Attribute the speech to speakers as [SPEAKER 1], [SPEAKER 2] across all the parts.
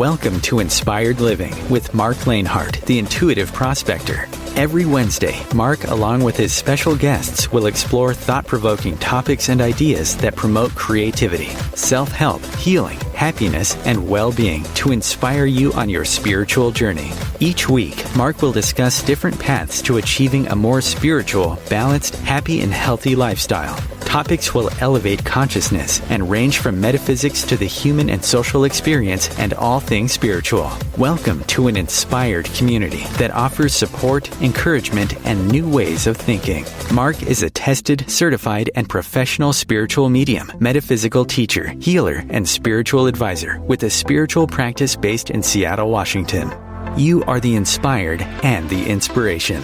[SPEAKER 1] Welcome to Inspired Living with Marc Lainhart, the Intuitive Prospector. Every Wednesday, Marc, along with his special guests, will explore thought-provoking topics and ideas that promote creativity, self-help, healing, happiness, and well-being to inspire you on your spiritual journey. Each week, Marc will discuss different paths to achieving a more spiritual, balanced, happy, and healthy lifestyle. Topics will elevate consciousness and range from metaphysics to the human and social experience and all things spiritual. Welcome to an inspired community that offers support, encouragement, and new ways of thinking. Marc is a tested, certified, and professional spiritual medium, metaphysical teacher, healer, and spiritual advisor with a spiritual practice based in Seattle, Washington. You are the inspired and the inspiration.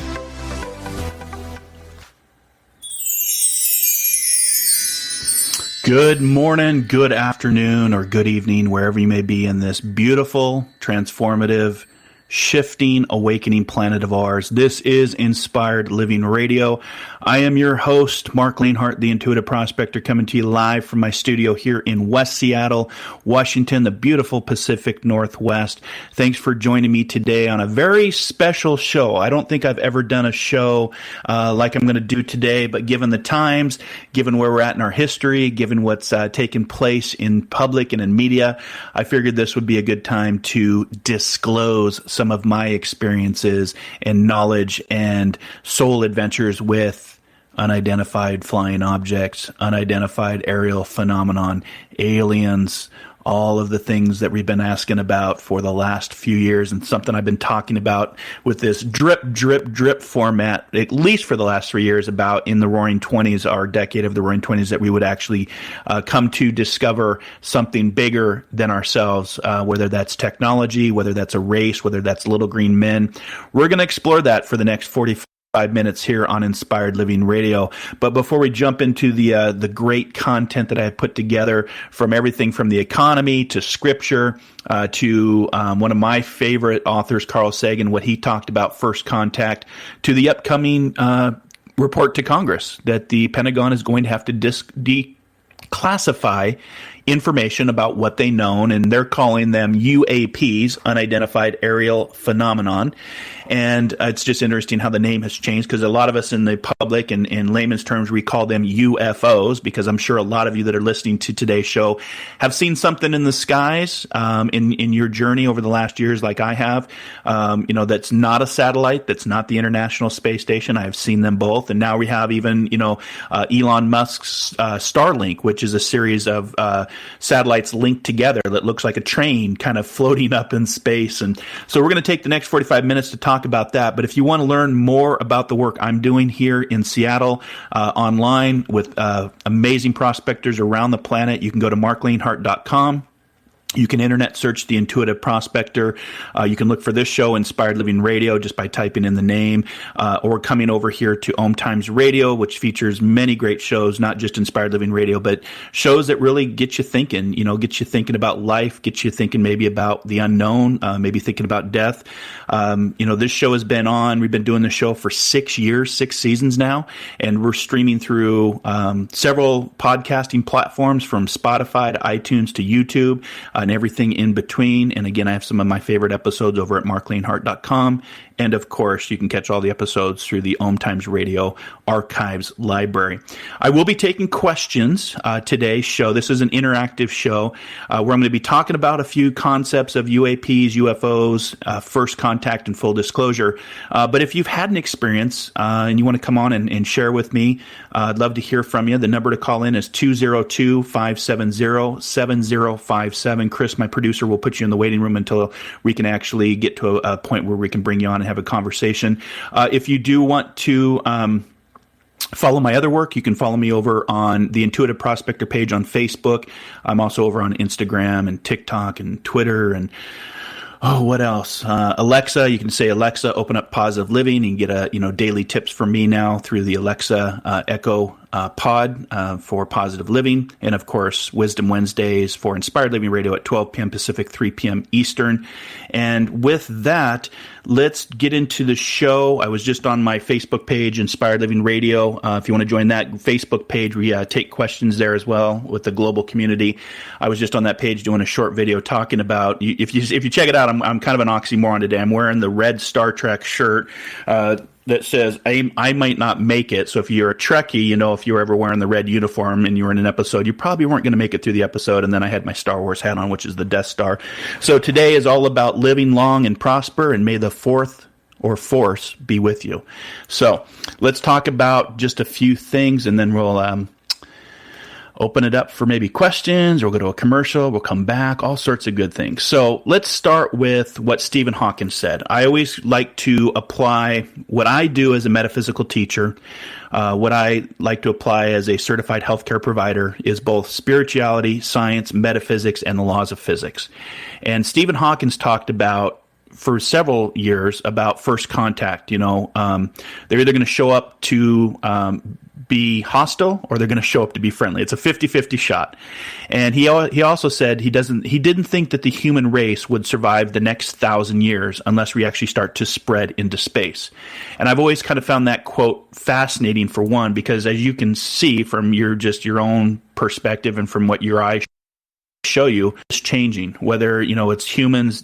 [SPEAKER 2] Good morning, good afternoon, or good evening, wherever you may be in this beautiful, transformative, shifting, awakening planet of ours. This is Inspired Living Radio. I am your host, Marc Lainhart, the Intuitive Prospector, coming to you live from my studio here in West Seattle, Washington, the beautiful Pacific Northwest. Thanks for joining me today on a very special show. I don't think I've ever done a show like I'm going to do today, but given the times, given where we're at in our history, given what's taken place in public and in media, I figured this would be a good time to disclose some of my experiences and knowledge and soul adventures with unidentified flying objects, unidentified aerial phenomenon, aliens, all of the things that we've been asking about for the last few years, and something I've been talking about with this drip format, at least for the last 3 years, about in the Roaring Twenties, our decade of the Roaring Twenties, that we would actually come to discover something bigger than ourselves, whether that's technology, whether that's a race, whether that's little green men. We're going to explore that for the next 45 minutes here on Inspired Living Radio. But before we jump into the great content that I have put together, from everything from the economy to scripture to one of my favorite authors, Carl Sagan, what he talked about first contact, to the upcoming report to Congress that the Pentagon is going to have to declassify information about what they know, and they're calling them UAPs, unidentified aerial phenomenon. And it's just interesting how the name has changed, because a lot of us in the public and in layman's terms, we call them UFOs, because I'm sure a lot of you that are listening to today's show have seen something in the skies in your journey over the last years, like I have. That's not a satellite, that's not the International Space Station. I've seen them both. And now we have even, Elon Musk's Starlink, which is a series of satellites linked together that looks like a train kind of floating up in space. And so we're going to take the next 45 minutes to talk about that. But if you want to learn more about the work I'm doing here in Seattle online with amazing prospectors around the planet, you can go to marclainhart.com. You can internet search the Intuitive Prospector. You can look for this show, Inspired Living Radio, just by typing in the name, or coming over here to OMTimes Radio, which features many great shows, not just Inspired Living Radio, but shows that really get you thinking, get you thinking about life, get you thinking maybe about the unknown, maybe thinking about death. This show has been on, we've been doing the show for 6 years, 6 seasons now, and we're streaming through several podcasting platforms, from Spotify to iTunes to YouTube, and everything in between. And again, I have some of my favorite episodes over at marclainhart.com. And of course, you can catch all the episodes through the OMTimes Radio Archives Library. I will be taking questions today's show. This is an interactive show where I'm going to be talking about a few concepts of UAPs, UFOs, first contact, and full disclosure. But if you've had an experience and you want to come on and share with me, I'd love to hear from you. The number to call in is 202-570-7057. Chris, my producer, will put you in the waiting room until we can actually get to a point where we can bring you on and have a conversation. If you do want to follow my other work, you can follow me over on the Intuitive Prospector page on Facebook. I'm also over on Instagram and TikTok and Twitter and what else? Alexa, you can say, Alexa, open up Positive Living, and get daily tips from me now through the Alexa Echo pod for Positive Living, and of course, Wisdom Wednesdays for Inspired Living Radio at 12 p.m. Pacific, 3 p.m. Eastern. And with that, let's get into the show. I was just on my Facebook page, Inspired Living Radio. If you want to join that Facebook page, we take questions there as well with the global community. I was just on that page doing a short video talking about, if you check it out, I'm kind of an oxymoron today. I'm wearing the red Star Trek shirt that says, I might not make it. So if you're a Trekkie, if you were ever wearing the red uniform and you were in an episode, you probably weren't going to make it through the episode. And then I had my Star Wars hat on, which is the Death Star. So today is all about living long and prosper, and may the fourth or force be with you. So let's talk about just a few things, and then we'll open it up for maybe questions, or we'll go to a commercial, we'll come back, all sorts of good things. So let's start with what Stephen Hawking said. I always like to apply what I do as a metaphysical teacher. What I like to apply as a certified healthcare provider is both spirituality, science, metaphysics, and the laws of physics. And Stephen Hawking's talked about for several years about first contact. They're either going to show up to be hostile, or they're going to show up to be friendly. It's a 50-50 shot. And he also said he didn't think that the human race would survive the next 1,000 years unless we actually start to spread into space. And I've always kind of found that quote fascinating, for one, because as you can see from your own perspective and from what your eyes show you, it's changing. Whether it's humans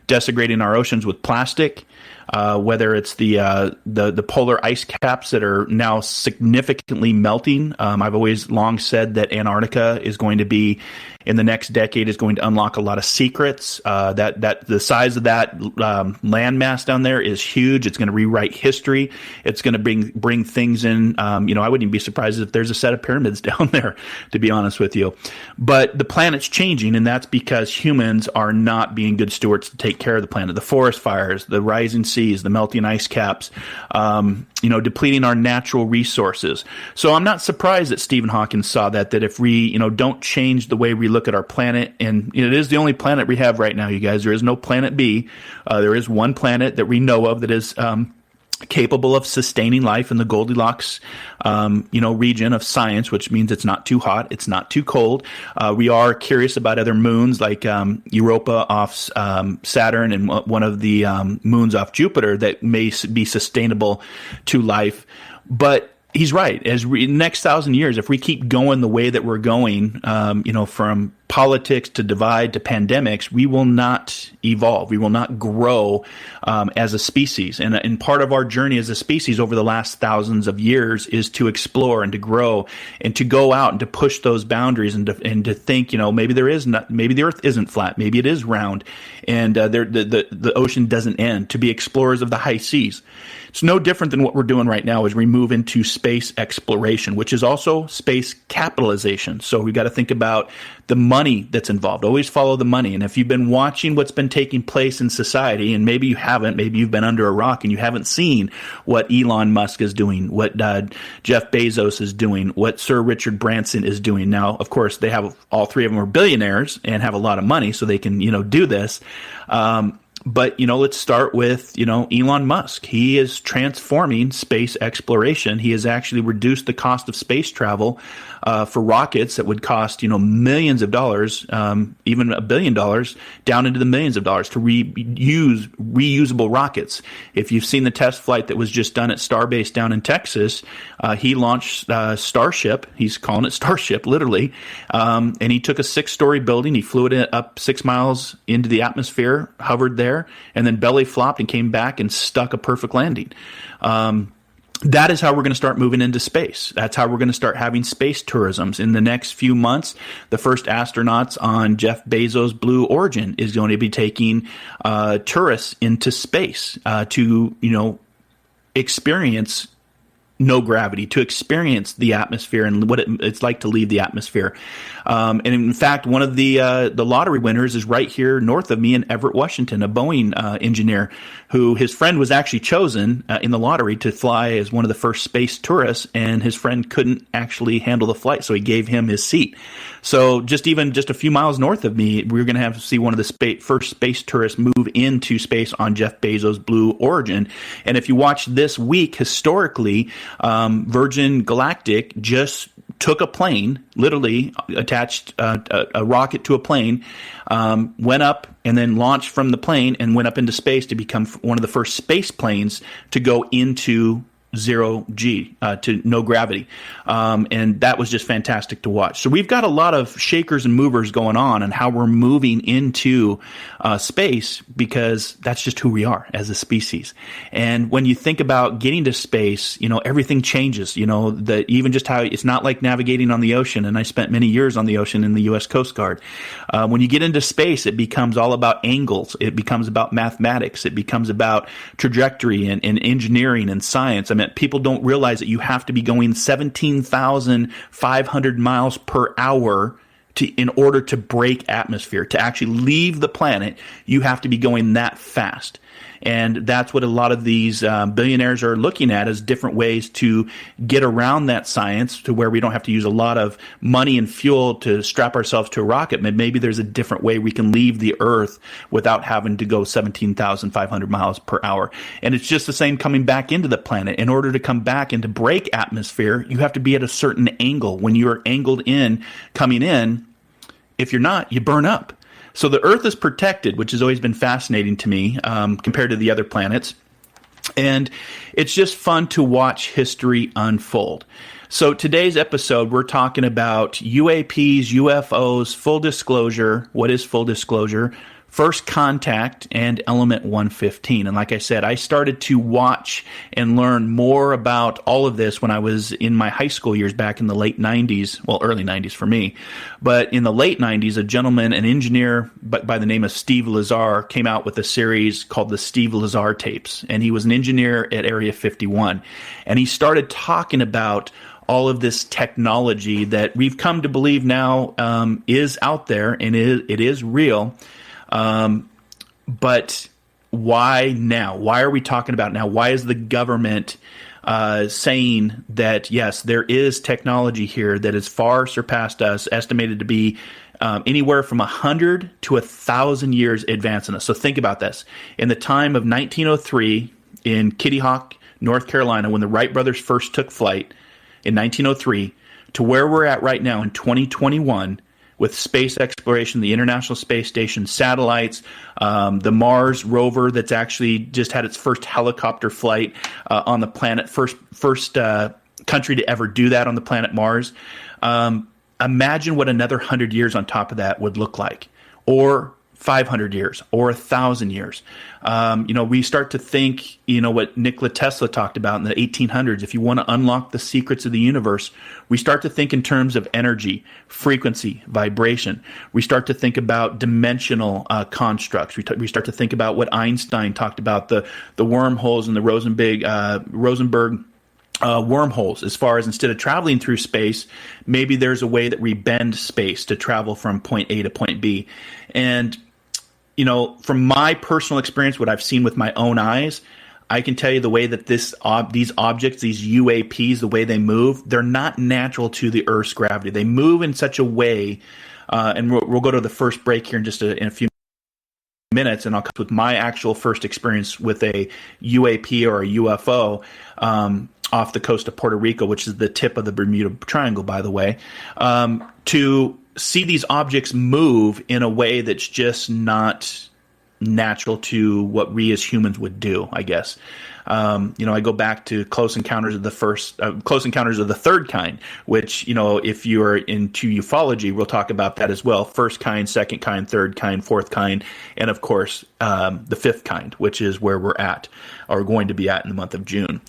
[SPEAKER 2] desecrating our oceans with plastic, whether it's the polar ice caps that are now significantly melting. I've always long said that Antarctica is going to be, in the next decade, is going to unlock a lot of secrets. That the size of that landmass down there is huge. It's going to rewrite history. It's going to bring things in. I wouldn't even be surprised if there's a set of pyramids down there, to be honest with you. But the planet's changing, and that's because humans are not being good stewards to take care of the planet. The forest fires, the rising seas, the melting ice caps, depleting our natural resources. So I'm not surprised that Stephen Hawking saw that if we, don't change the way we look at our planet, and it is the only planet we have right now, you guys. There is no planet B. There is one planet that we know of that is capable of sustaining life in the Goldilocks, region of science, which means it's not too hot, it's not too cold. We are curious about other moons like Europa off Saturn, and one of the moons off Jupiter that may be sustainable to life. But he's right. Next 1,000 years, if we keep going the way that we're going, from politics to divide to pandemics, we will not evolve. We will not grow as a species. And part of our journey as a species over the last thousands of years is to explore and to grow and to go out and to push those boundaries and to think, maybe maybe the Earth isn't flat, maybe it is round, and the ocean doesn't end. To be explorers of the high seas. It's no different than what we're doing right now as we move into space exploration, which is also space capitalization. So we've got to think about the money that's involved. Always follow the money. And if you've been watching what's been taking place in society, and maybe you haven't, maybe you've been under a rock and you haven't seen what Elon Musk is doing, what Jeff Bezos is doing, what Sir Richard Branson is doing. Now, of course, they have, all three of them are billionaires and have a lot of money, so they can, do this. But, let's start with, Elon Musk. He is transforming space exploration. He has actually reduced the cost of space travel for rockets that would cost, millions of dollars, even $1 billion, down into the millions of dollars to reuse reusable rockets. If you've seen the test flight that was just done at Starbase down in Texas, he launched Starship. He's calling it Starship, literally. And he took a 6-story building. He flew it up 6 miles into the atmosphere, hovered there, and then belly flopped and came back and stuck a perfect landing. That is how we're going to start moving into space. That's how we're going to start having space tourisms. In the next few months, the first astronauts on Jeff Bezos' Blue Origin is going to be taking tourists into space to, experience no gravity, to experience the atmosphere and what it's like to leave the atmosphere. And in fact, one of the lottery winners is right here north of me in Everett, Washington, a Boeing engineer who his friend was actually chosen in the lottery to fly as one of the first space tourists, and his friend couldn't actually handle the flight, so he gave him his seat. So just a few miles north of me, we're going to have to see one of the first space tourists move into space on Jeff Bezos' Blue Origin. And if you watch this week, historically, Virgin Galactic just took a plane, literally attached a rocket to a plane, went up and then launched from the plane and went up into space to become one of the first space planes to go into zero G, to no gravity. And that was just fantastic to watch. So we've got a lot of shakers and movers going on and how we're moving into space, because that's just who we are as a species. And when you think about getting to space, everything changes, even just how it's not like navigating on the ocean. And I spent many years on the ocean in the U.S. Coast Guard. When you get into space, it becomes all about angles. It becomes about mathematics. It becomes about trajectory and engineering and science. I mean, people don't realize that you have to be going 17,500 miles per hour in order to break atmosphere. To actually leave the planet, you have to be going that fast. And that's what a lot of these billionaires are looking at, as different ways to get around that science, to where we don't have to use a lot of money and fuel to strap ourselves to a rocket. Maybe there's a different way we can leave the Earth without having to go 17,500 miles per hour. And it's just the same coming back into the planet. In order to come back and to break atmosphere, you have to be at a certain angle. When you're angled in, coming in, if you're not, you burn up. So the Earth is protected, which has always been fascinating to me compared to the other planets. And it's just fun to watch history unfold. So today's episode, we're talking about UAPs, UFOs, full disclosure. What is full disclosure? First Contact, and Element 115. And like I said, I started to watch and learn more about all of this when I was in my high school years back in the late 90s, well, early 90s for me. But in the late 90s, a gentleman, an engineer by the name of Steve Lazar, came out with a series called the Steve Lazar tapes. And he was an engineer at Area 51. And he started talking about all of this technology that we've come to believe now is out there, and it is real. But why now? Why are we talking about it now? Why is the government saying that, yes, there is technology here that has far surpassed us, estimated to be anywhere from 100 to 1,000 years advancing us? So think about this. In the time of 1903 in Kitty Hawk, North Carolina, when the Wright brothers first took flight in 1903, to where we're at right now in 2021, with space exploration, the International Space Station satellites, the Mars rover that's actually just had its first helicopter flight on the planet, first country to ever do that on the planet Mars. Imagine what another 100 years on top of that would look like, or 500 years, or 1,000 years. We start to think, what Nikola Tesla talked about in the 1800s. If you want to unlock the secrets of the universe, we start to think in terms of energy, frequency, vibration. We start to think about dimensional constructs. We start to think about what Einstein talked about, the wormholes and the Rosenberg wormholes, as far as instead of traveling through space, maybe there's a way that we bend space to travel from point A to point B. And from my personal experience, what I've seen with my own eyes, I can tell you the way that these objects, these UAPs, the way they move, they're not natural to the Earth's gravity. They move in such a way, and we'll go to the first break here in a few minutes, and I'll come with my actual first experience with a UAP or a UFO off the coast of Puerto Rico, which is the tip of the Bermuda Triangle, by the way, to see these objects move in a way that's just not natural to what we as humans would do, I guess. I go back to Close Encounters of the Third Kind, which, if you're into ufology, we'll talk about that as well. First kind, second kind, third kind, fourth kind, and of course, the fifth kind, which is where we're at, or going to be at in the month of June.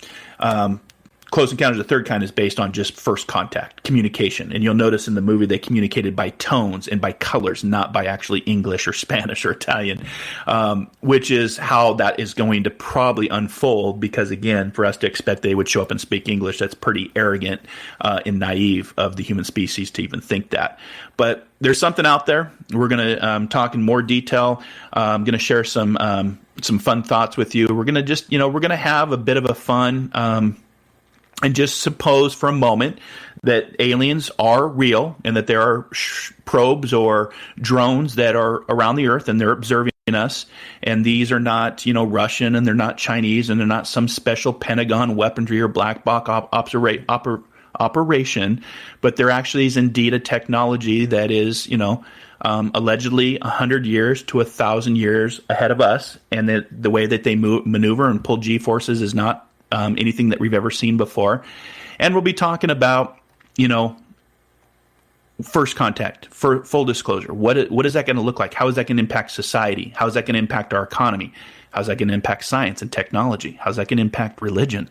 [SPEAKER 2] Close Encounters of the Third Kind is based on just first contact, communication. And you'll notice in the movie they communicated by tones and by colors, not by actually English or Spanish or Italian, which is how that is going to probably unfold, because, again, for us to expect they would show up and speak English, that's pretty arrogant and naive of the human species to even think that. But there's something out there. We're going to talk in more detail. I'm going to share some fun thoughts with you. We're going to just, we're going to have a bit of a fun and just suppose for a moment that aliens are real and that there are probes or drones that are around the Earth and they're observing us, and these are not, Russian, and they're not Chinese, and they're not some special Pentagon weaponry or black box operation, but there actually is indeed a technology that is, allegedly 100 years to 1,000 years ahead of us, and the way that they maneuver and pull G-forces is not anything that we've ever seen before. And we'll be talking about, first contact, for full disclosure. What is that going to look like? How is that going to impact society? How is that going to impact our economy? How is that going to impact science and technology? How is that going to impact religion?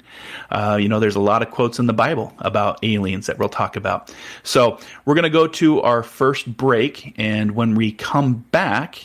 [SPEAKER 2] There's a lot of quotes in the Bible about aliens that we'll talk about. So we're going to go to our first break, and when we come back,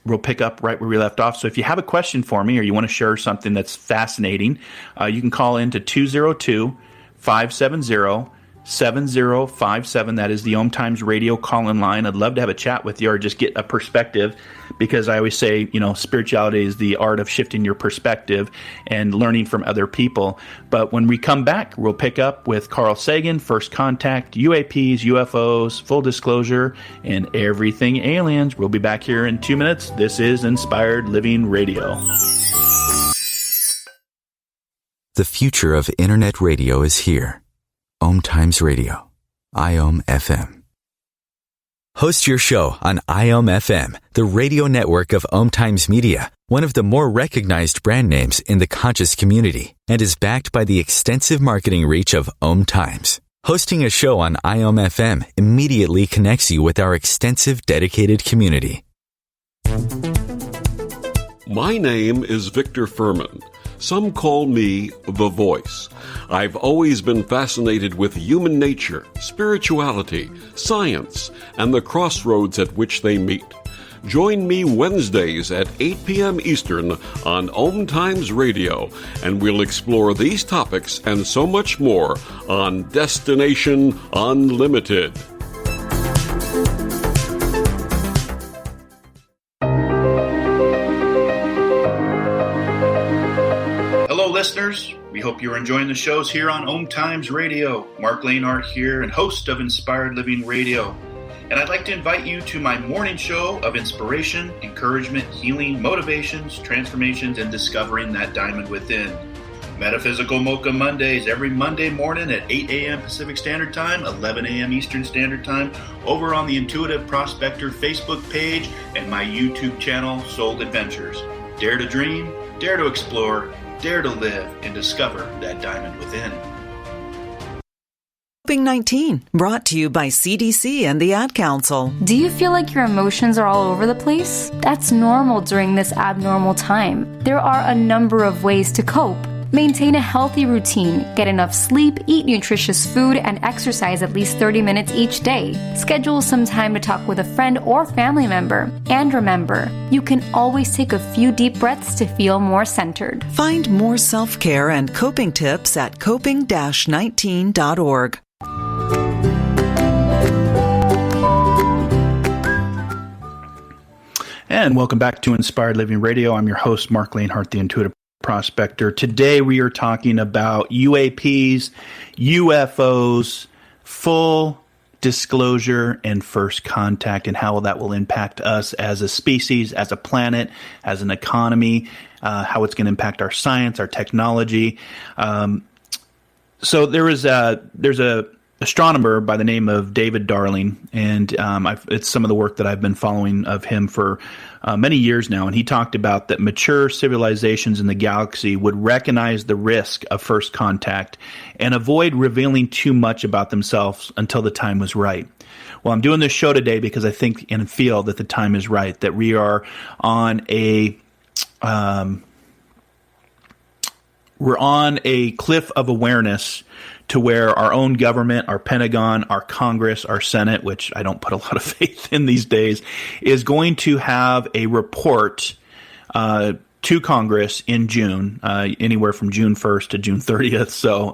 [SPEAKER 2] we'll pick up right where we left off. So if you have a question for me or you want to share something that's fascinating, you can call in to 202-570-7057. That is the OMTimes radio call-in line. I'd love to have a chat with you or just get a perspective, because I always say, spirituality is the art of shifting your perspective and learning from other people. But when we come back, we'll pick up with Carl Sagan, first contact, UAPs, UFOs, full disclosure, and everything aliens. We'll be back here in 2 minutes. This is Inspired Living Radio.
[SPEAKER 3] The future of Internet radio is here. OMTimes Radio, IOM FM. Host your show on IOM FM, the radio network of OMTimes Media, one of the more recognized brand names in the conscious community, and is backed by the extensive marketing reach of OMTimes. Hosting a show on IOM FM immediately connects you with our extensive dedicated community.
[SPEAKER 4] My name is Victor Furman. Some call me The Voice. I've always been fascinated with human nature, spirituality, science, and the crossroads at which they meet. Join me Wednesdays at 8 p.m. Eastern on OMTimes Radio, and we'll explore these topics and so much more on Destination Unlimited.
[SPEAKER 2] Listeners, we hope you're enjoying the shows here on OMTimes Radio. Marc Lainhart here, and host of Inspired Living Radio. And I'd like to invite you to my morning show of inspiration, encouragement, healing, motivations, transformations, and discovering that diamond within. Metaphysical Mocha Mondays, every Monday morning at 8 a.m. Pacific Standard Time, 11 a.m. Eastern Standard Time, over on the Intuitive Prospector Facebook page and my YouTube channel, Soul Adventures. Dare to dream, dare to explore, dare to live, and discover that diamond within.
[SPEAKER 5] COVID-19, brought to you by CDC and the Ad Council.
[SPEAKER 6] Do you feel like your emotions are all over the place? That's normal during this abnormal time. There are a number of ways to cope. Maintain a healthy routine, get enough sleep, eat nutritious food, and exercise at least 30 minutes each day. Schedule some time to talk with a friend or family member. And remember, you can always take a few deep breaths to feel more centered.
[SPEAKER 5] Find more self-care and coping tips at coping-19.org.
[SPEAKER 2] And welcome back to Inspired Living Radio. I'm your host, Marc Lainhart, the Intuitive Prospector. Today we are talking about UAPs, UFOs, full disclosure, and first contact, and how that will impact us as a species, as a planet, as an economy, how it's going to impact our science, our technology. So there's a astronomer by the name of David Darling, and it's some of the work that I've been following of him for many years now, and he talked about that mature civilizations in the galaxy would recognize the risk of first contact and avoid revealing too much about themselves until the time was right. Well, I'm doing this show today because I think and feel that the time is right, that we are on a cliff of awareness to where our own government, our Pentagon, our Congress, our Senate, which I don't put a lot of faith in these days, is going to have a report to Congress in June, anywhere from June 1st to June 30th. So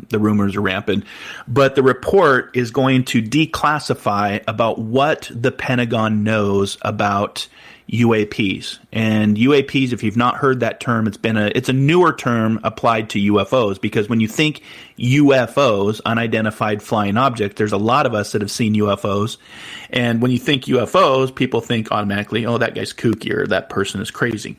[SPEAKER 2] the rumors are rampant. But the report is going to declassify about what the Pentagon knows about UAPs. And UAPs, if you've not heard that term, it's a newer term applied to UFOs, because when you think UFOs, unidentified flying objects, there's a lot of us that have seen UFOs. And when you think UFOs, people think automatically, oh, that guy's kooky or that person is crazy.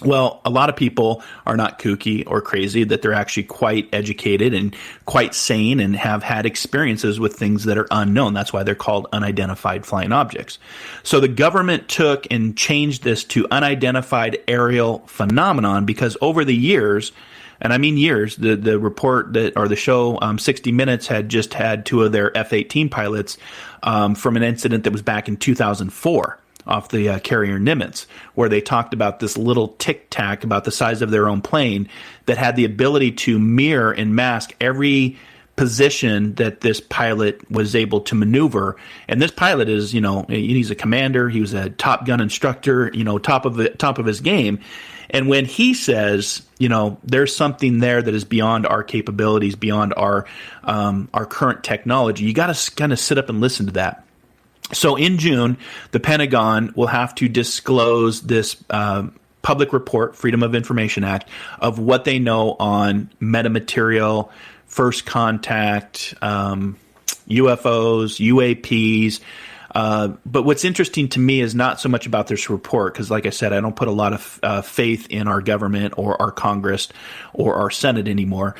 [SPEAKER 2] Well, a lot of people are not kooky or crazy, that they're actually quite educated and quite sane and have had experiences with things that are unknown. That's why they're called unidentified flying objects. So the government took and changed this to unidentified aerial phenomenon, because over the years, and I mean years, the report that, or the show 60 Minutes had just had 2 of their F-18 pilots from an incident that was back in 2004. Off the carrier Nimitz, where they talked about this little tic-tac about the size of their own plane that had the ability to mirror and mask every position that this pilot was able to maneuver. And this pilot is, he's a commander, he was a Top Gun instructor, top of his game. And when he says, there's something there that is beyond our capabilities, beyond our current technology, you got to kind of sit up and listen to that. So in June, the Pentagon will have to disclose this public report, Freedom of Information Act, of what they know on metamaterial, first contact, UFOs, UAPs. But what's interesting to me is not so much about this report, because like I said, I don't put a lot of faith in our government or our Congress or our Senate anymore.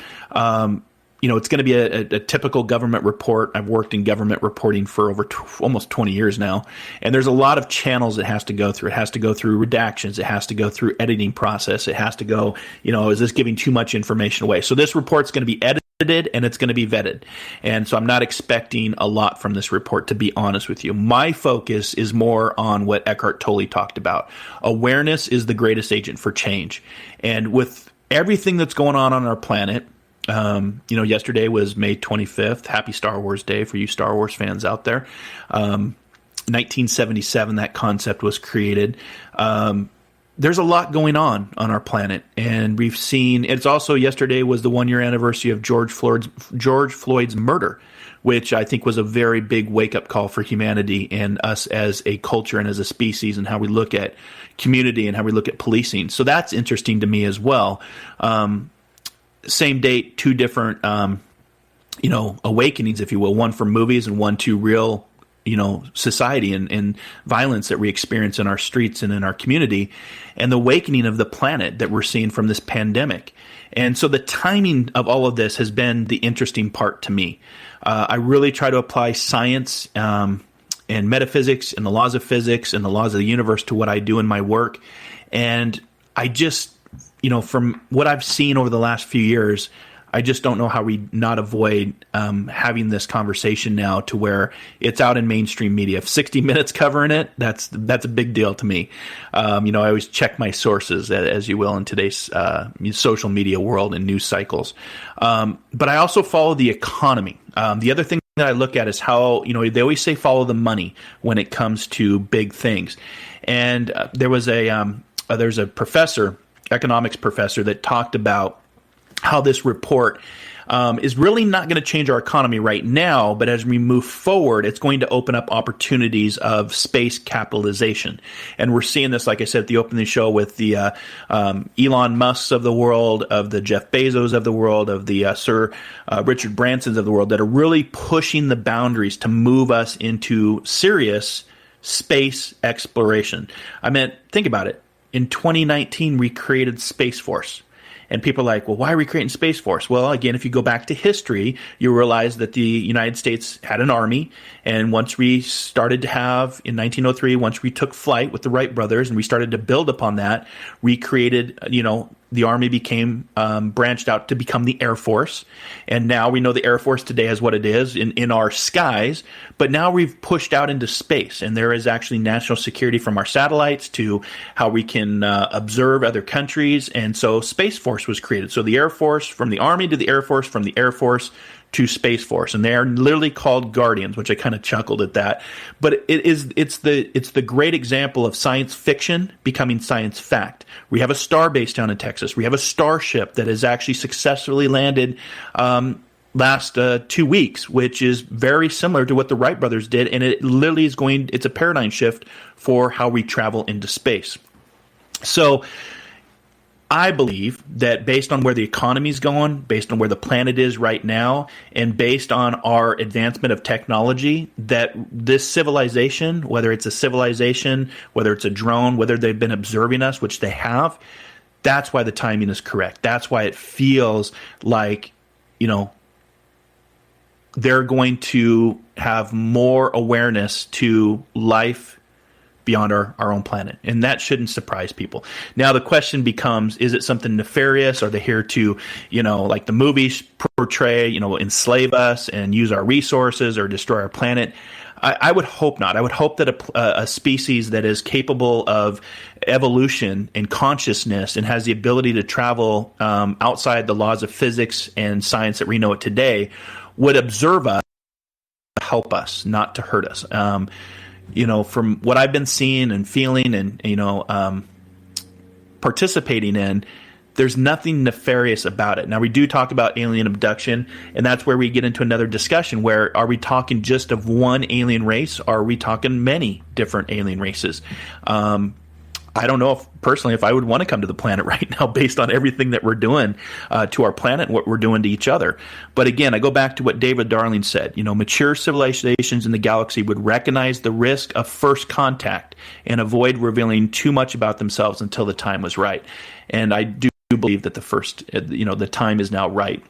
[SPEAKER 2] It's going to be a typical government report. I've worked in government reporting for over almost 20 years now, and there's a lot of channels it has to go through. It has to go through redactions. It has to go through editing process. It has to go, is this giving too much information away? So this report's going to be edited and it's going to be vetted. And so I'm not expecting a lot from this report, to be honest with you. My focus is more on what Eckhart Tolle talked about. Awareness is the greatest agent for change. And with everything that's going on our planet, yesterday was May 25th. Happy Star Wars Day for you Star Wars fans out there. 1977, that concept was created. There's a lot going on our planet, and we've seen. It's also, yesterday was the 1-year anniversary of George Floyd's murder, which I think was a very big wake-up call for humanity and us as a culture and as a species, and how we look at community and how we look at policing. So that's interesting to me as well. Same date, 2 different, awakenings, if you will, one from movies and one to real, society and violence that we experience in our streets and in our community, and the awakening of the planet that we're seeing from this pandemic. And so the timing of all of this has been the interesting part to me. I really try to apply science and metaphysics and the laws of physics and the laws of the universe to what I do in my work. And I just, from what I've seen over the last few years, I just don't know how we not avoid having this conversation now to where it's out in mainstream media. If 60 Minutes covering it, that's a big deal to me. I always check my sources, as you will, in today's social media world and news cycles. But I also follow the economy. The other thing that I look at is how, they always say follow the money when it comes to big things. And there's a professor, economics professor, that talked about how this report is really not going to change our economy right now, but as we move forward, it's going to open up opportunities of space capitalization. And we're seeing this, like I said, at the opening show, with the Elon Musks of the world, of the Jeff Bezos of the world, of the Sir Richard Bransons of the world, that are really pushing the boundaries to move us into serious space exploration. I mean, think about it. In 2019, we created Space Force. And people are like, well, why are we creating Space Force? Well, again, if you go back to history, you realize that the United States had an army. And once we started to have, in 1903, once we took flight with the Wright brothers and we started to build upon that, we created, the Army became branched out to become the Air Force. And now we know the Air Force today is what it is in our skies. But now we've pushed out into space, and there is actually national security from our satellites to how we can observe other countries. And so Space Force was created. So the Air Force, from the Army to the Air Force, from the Air Force to Space Force, and they are literally called Guardians, which I kind of chuckled at that. But it's the great example of science fiction becoming science fact. We have a star base down in Texas. We have a starship that has actually successfully landed last 2 weeks, which is very similar to what the Wright brothers did. And it literally it's a paradigm shift for how we travel into space. So I believe that based on where the economy is going, based on where the planet is right now, and based on our advancement of technology, that this civilization, whether it's a civilization, whether it's a drone, whether they've been observing us, which they have, that's why the timing is correct. That's why it feels like, they're going to have more awareness to life beyond our own planet. And that shouldn't surprise people. Now the question becomes, is it something nefarious? Are they here to, like the movies portray, enslave us and use our resources or destroy our planet? I would hope not. I would hope that a species that is capable of evolution and consciousness and has the ability to travel outside the laws of physics and science that we know it today would observe us, to help us, not to hurt us. From what I've been seeing and feeling and, participating in, there's nothing nefarious about it. Now, we do talk about alien abduction, and that's where we get into another discussion where are we talking just of one alien race? Or are we talking many different alien races? I don't know personally if I would want to come to the planet right now based on everything that we're doing to our planet and what we're doing to each other. But again, I go back to what David Darling said. Mature civilizations in the galaxy would recognize the risk of first contact and avoid revealing too much about themselves until the time was right. And I do believe that the time is now right.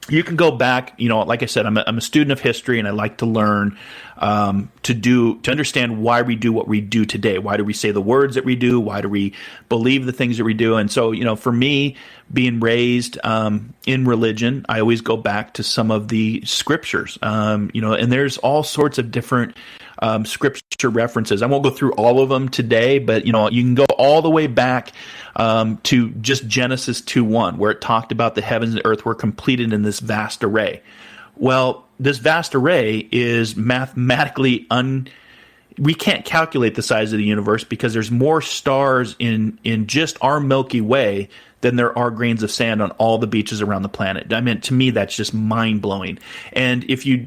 [SPEAKER 2] You can go back, like I said, I'm a student of history, and I like to learn to understand why we do what we do today. Why do we say the words that we do? Why do we believe the things that we do? And so, for me, being raised in religion, I always go back to some of the scriptures, and there's all sorts of different scripture references. I won't go through all of them today, but you can go all the way back to just Genesis 2:1, where it talked about the heavens and earth were completed in this vast array. Well, this vast array is mathematically we can't calculate the size of the universe because there's more stars in just our Milky Way than there are grains of sand on all the beaches around the planet. I mean, to me, that's just mind blowing. And if you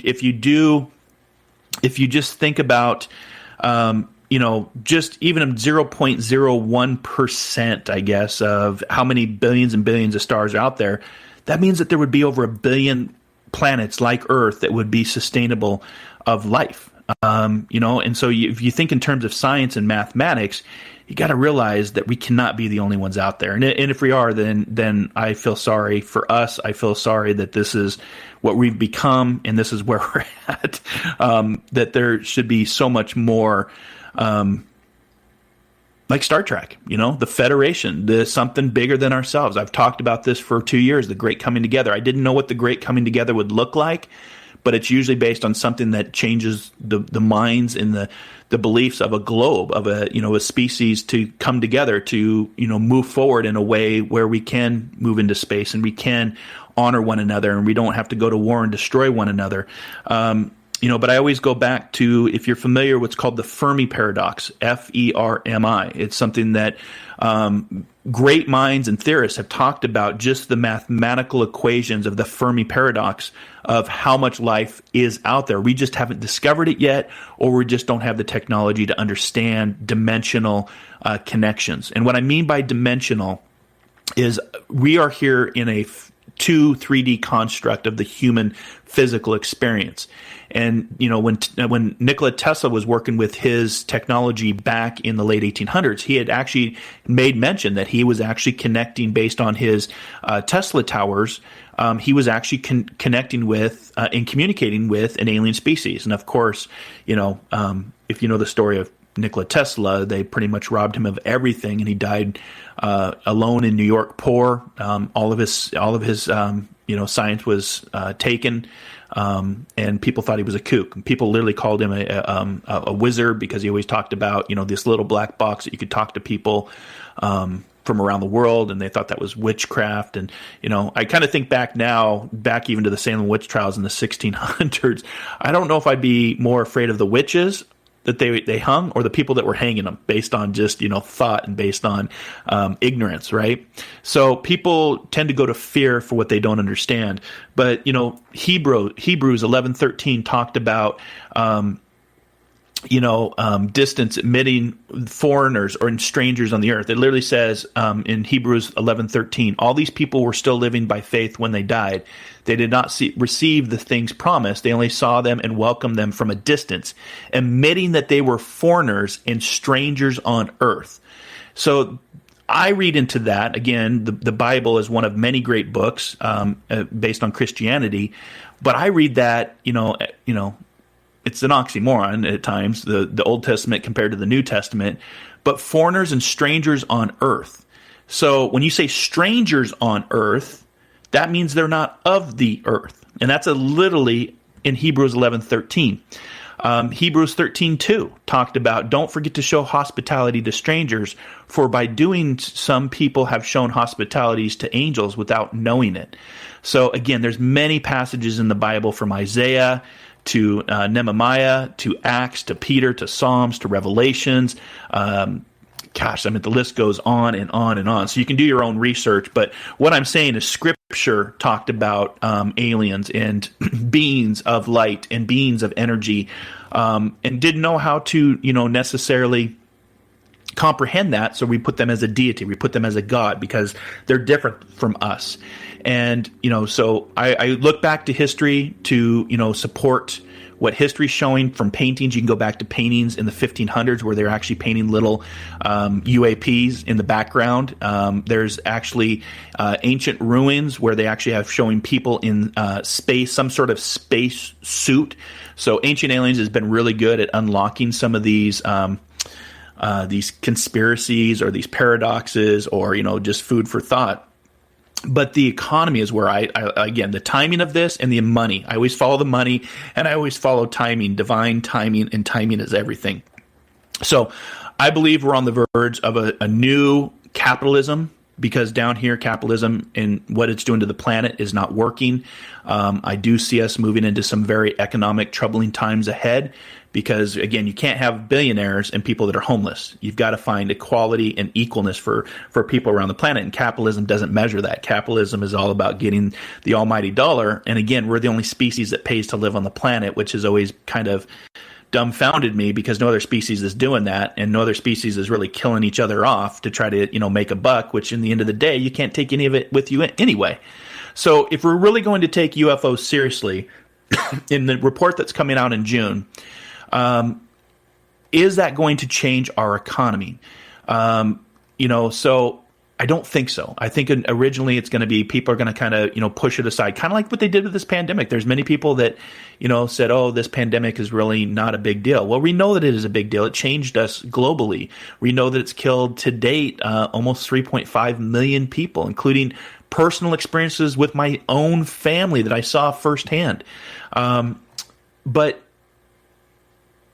[SPEAKER 2] just think about, just even 0.01%, I guess, of how many billions and billions of stars are out there, that means that there would be over 1 billion planets like Earth that would be sustainable of life. And so if you think in terms of science and mathematics, you got to realize that we cannot be the only ones out there. And if we are, then I feel sorry for us. I feel sorry that this is what we've become, and this is where we're at. That there should be so much more, like Star Trek, the Federation, the something bigger than ourselves. I've talked about this for 2 years, the Great Coming Together. I didn't know what the Great Coming Together would look like, but it's usually based on something that changes the minds and the beliefs of a globe, of a species to come together to, move forward in a way where we can move into space and we can honor one another and we don't have to go to war and destroy one another. But I always go back to, if you're familiar, what's called the Fermi Paradox, Fermi. It's something that great minds and theorists have talked about, just the mathematical equations of the Fermi Paradox of how much life is out there. We just haven't discovered it yet, or we just don't have the technology to understand dimensional connections. And what I mean by dimensional is we are here in a 3D construct of the human physical experience. And, when Nikola Tesla was working with his technology back in the late 1800s, he had actually made mention that he was actually connecting based on his Tesla towers. He was actually connecting with and communicating with an alien species. And of course, if you know the story of Nikola Tesla, they pretty much robbed him of everything, and he died alone in New York, poor. All of his science was taken, and people thought he was a kook. People literally called him a wizard because he always talked about this little black box that you could talk to people from around the world, and they thought that was witchcraft. And I kind of think back even to the Salem witch trials in the 1600s. I don't know if I'd be more afraid of the witches that they hung, or the people that were hanging them based on just, thought and based on ignorance, right? So people tend to go to fear for what they don't understand. But, Hebrews 11:13 talked about, distance admitting foreigners or strangers on the earth. It literally says in Hebrews 11:13, all these people were still living by faith when they died. They did not receive the things promised. They only saw them and welcomed them from a distance, admitting that they were foreigners and strangers on earth. So I read into that. Again, the Bible is one of many great books based on Christianity, but I read that, it's an oxymoron at times, the Old Testament compared to the New Testament, but foreigners and strangers on earth. So when you say strangers on earth, that means they're not of the earth. And that's literally in Hebrews 11:13. Hebrews 13:2 talked about, don't forget to show hospitality to strangers, for by doing some people have shown hospitalities to angels without knowing it. So again, there's many passages in the Bible from Isaiah to Nehemiah, to Acts, to Peter, to Psalms, to Revelations. The list goes on and on and on. So you can do your own research. But what I'm saying is Scripture talked about aliens and beings of light and beings of energy, and didn't know how to, necessarily comprehend that. So we put them as a deity. We put them as a god because they're different from us. And, so I look back to history to, support what history's showing from paintings. You can go back to paintings in the 1500s where they're actually painting little UAPs in the background. There's actually ancient ruins where they actually have showing people in space, some sort of space suit. So Ancient Aliens has been really good at unlocking some of these conspiracies or these paradoxes, or, just food for thought. But the economy is where again, the timing of this and the money. I always follow the money, and I always follow timing, divine timing, and timing is everything. So I believe we're on the verge of a new capitalism, because down here, capitalism and what it's doing to the planet is not working. I do see us moving into some very economic troubling times ahead, because, again, you can't have billionaires and people that are homeless. You've got to find equality and equalness for people around the planet, and capitalism doesn't measure that. Capitalism is all about getting the almighty dollar, and, again, we're the only species that pays to live on the planet, which has always kind of dumbfounded me, because no other species is doing that, and no other species is really killing each other off to try to, make a buck, which in the end of the day, you can't take any of it with you anyway. So if we're really going to take UFOs seriously, in the report that's coming out in June, is that going to change our economy? So I don't think so. I think originally it's going to be, people are going to kind of, push it aside, kind of like what they did with this pandemic. There's many people that, said, oh, this pandemic is really not a big deal. Well, we know that it is a big deal. It changed us globally. We know that it's killed to date almost 3.5 million people, including personal experiences with my own family that I saw firsthand. But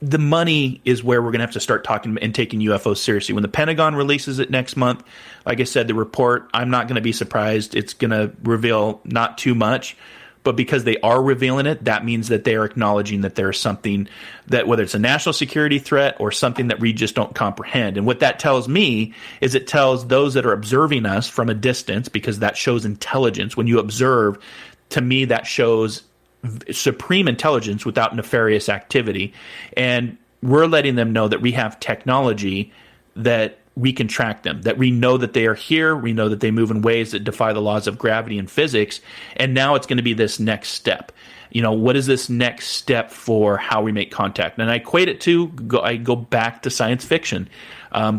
[SPEAKER 2] the money is where we're going to have to start talking and taking UFOs seriously. When the Pentagon releases it next month, like I said, the report, I'm not going to be surprised. It's going to reveal not too much, but because they are revealing it, that means that they are acknowledging that there is something that, whether it's a national security threat or something that we just don't comprehend. And what that tells me is it tells those that are observing us from a distance, because that shows intelligence. When you observe, to me, that shows supreme intelligence without nefarious activity. And we're letting them know that we have technology that we can track them, that we know that they are here. We know that they move in ways that defy the laws of gravity and physics. And now it's going to be this next step. What is this next step for how we make contact? And I equate it to, I go back to science fiction.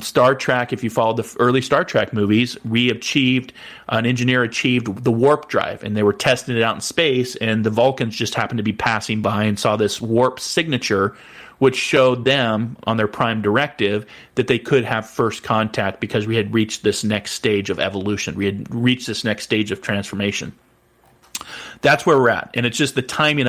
[SPEAKER 2] Star Trek, if you followed the early Star Trek movies, an engineer achieved the warp drive, and they were testing it out in space, and the Vulcans just happened to be passing by and saw this warp signature, which showed them on their prime directive that they could have first contact, because we had reached this next stage of evolution. We had reached this next stage of transformation. That's where we're at. And it's just the timing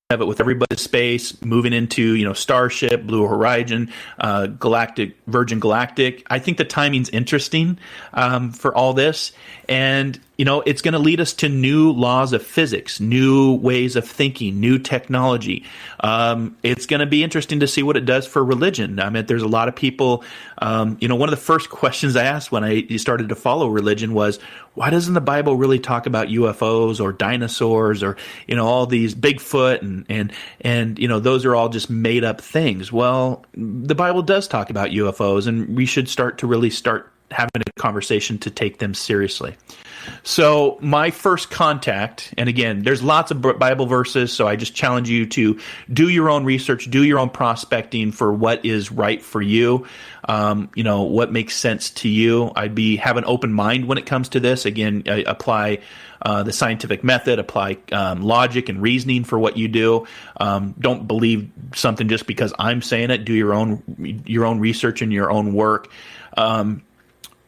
[SPEAKER 2] of it, with everybody's space moving into, Starship, Blue Horizon, Virgin Galactic. I think the timing's interesting for all this. And it's going to lead us to new laws of physics, new ways of thinking, new technology. It's going to be interesting to see what it does for religion. I mean, there's a lot of people, one of the first questions I asked when I started to follow religion was, why doesn't the Bible really talk about UFOs or dinosaurs or, all these Bigfoot and those are all just made up things? Well, the Bible does talk about UFOs, and we should start having a conversation to take them seriously. So my first contact, and again, there's lots of Bible verses, so I just challenge you to do your own research, do your own prospecting for what is right for you, what makes sense to you. Have an open mind when it comes to this. Again, apply the scientific method, apply logic and reasoning for what you do. Don't believe something just because I'm saying it. Do your own research and your own work.